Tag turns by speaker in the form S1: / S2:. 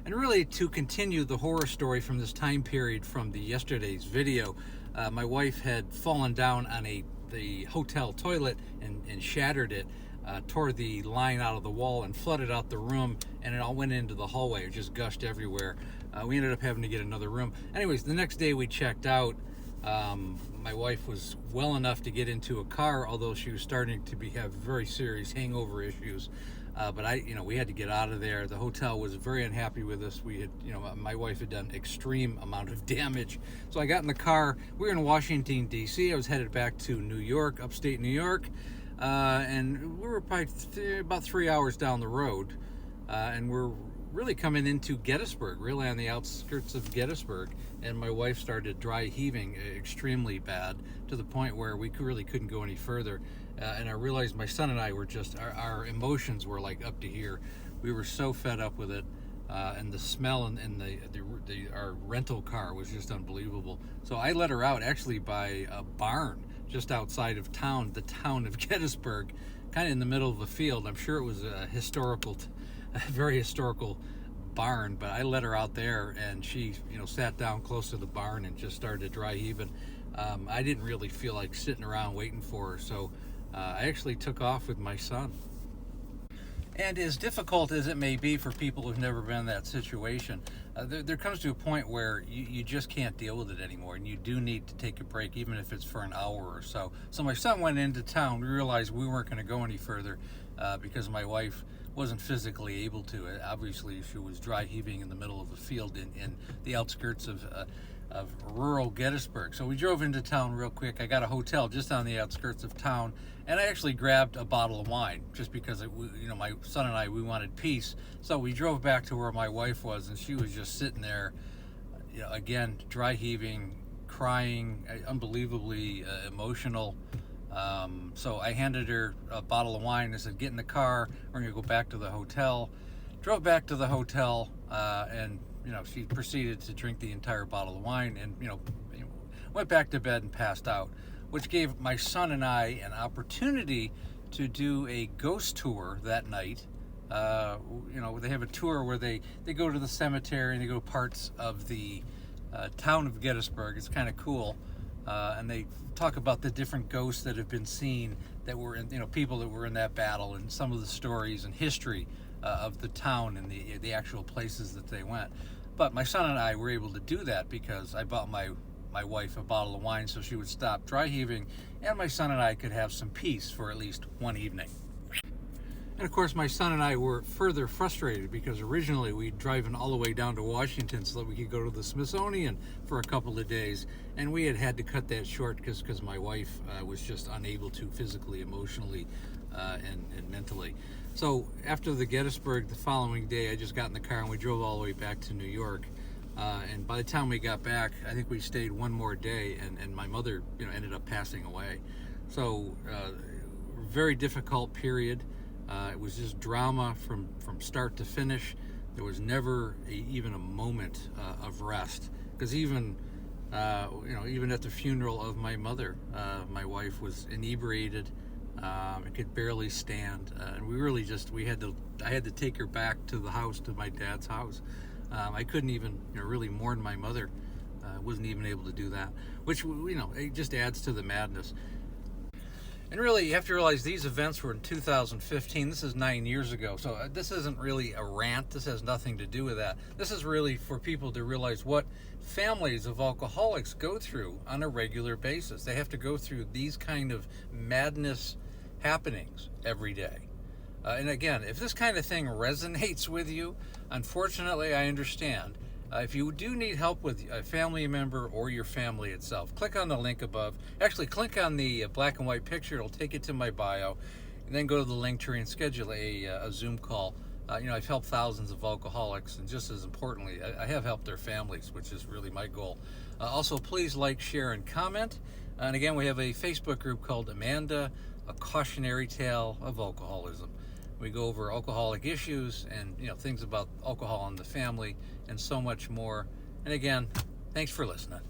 S1: And really, to continue the horror story from this time period from yesterday's video, my wife had fallen down on the hotel toilet and shattered it, tore the line out of the wall and flooded out the room, and it all went into the hallway. It just gushed everywhere. We ended up having to get another room. Anyways, the next day we checked out. My wife was well enough to get into a car, although she was starting to have very serious hangover issues. But we had to get out of there. The hotel was very unhappy with us. We had, my wife had done extreme amount of damage. So I got in the car. We were in Washington, D.C. I was headed back to New York, upstate New York. And we were probably about 3 hours down the road. And we're really coming into Gettysburg, really on the outskirts of Gettysburg. And my wife started dry heaving extremely bad, to the point where we really couldn't go any further. And I realized my son and I were just, our emotions were like up to here. We were so fed up with it. And the smell in our rental car was just unbelievable. So I let her out actually by a barn just outside of town, the town of Gettysburg, kind of in the middle of a field. I'm sure it was a very historical barn, but I let her out there, and she, sat down close to the barn and just started dry heaving. I didn't really feel like sitting around waiting for her, so I actually took off with my son. And as difficult as it may be for people who've never been in that situation, there comes to a point where you just can't deal with it anymore, and you do need to take a break, even if it's for an hour or so. So my son went into town. We realized we weren't going to go any further because my wife wasn't physically able to. Obviously, she was dry heaving in the middle of a field in the outskirts of rural Gettysburg. So we drove into town real quick. I got a hotel just on the outskirts of town, and I actually grabbed a bottle of wine just because my son and I, we wanted peace. So we drove back to where my wife was, and she was just sitting there, again, dry heaving, crying, unbelievably emotional. So I handed her a bottle of wine. I said, "Get in the car. We're going to go back to the hotel." Drove back to the hotel, and she proceeded to drink the entire bottle of wine, and went back to bed and passed out, which gave my son and I an opportunity to do a ghost tour that night. They have a tour where they go to the cemetery and they go parts of the town of Gettysburg. It's kind of cool. And they talk about the different ghosts that have been seen, that were in, people that were in that battle, and some of the stories and history of the town and the actual places that they went. But my son and I were able to do that because I bought my wife a bottle of wine so she would stop dry heaving, and my son and I could have some peace for at least one evening. And of course, my son and I were further frustrated because originally we'd driven all the way down to Washington so that we could go to the Smithsonian for a couple of days, and we had to cut that short because my wife was just unable to physically, emotionally, and mentally. So after the Gettysburg, the following day, I just got in the car and we drove all the way back to New York. And by the time we got back, I think we stayed one more day, and my mother, ended up passing away. So very difficult period. It was just drama from start to finish. There was never even a moment of rest, because even at the funeral of my mother, my wife was inebriated. I could barely stand, and I had to take her back to the house, to my dad's house. I couldn't even really mourn my mother. Wasn't even able to do that, which it just adds to the madness. And really, you have to realize these events were in 2015. This is 9 years ago. So this isn't really a rant. This has nothing to do with that. This is really for people to realize what families of alcoholics go through on a regular basis. They have to go through these kind of madness happenings every day. And again, if this kind of thing resonates with you, unfortunately, I understand. If you do need help with a family member or your family itself, click on the link above. Actually, click on the black and white picture. It'll take you to my bio. And then go to the link tree and schedule a Zoom call. I've helped thousands of alcoholics, and just as importantly, I have helped their families, which is really my goal. Also, please like, share, and comment. And again, we have a Facebook group called Amanda, A Cautionary Tale of Alcoholism. We go over alcoholic issues and things about alcohol in the family and so much more. And again, thanks for listening.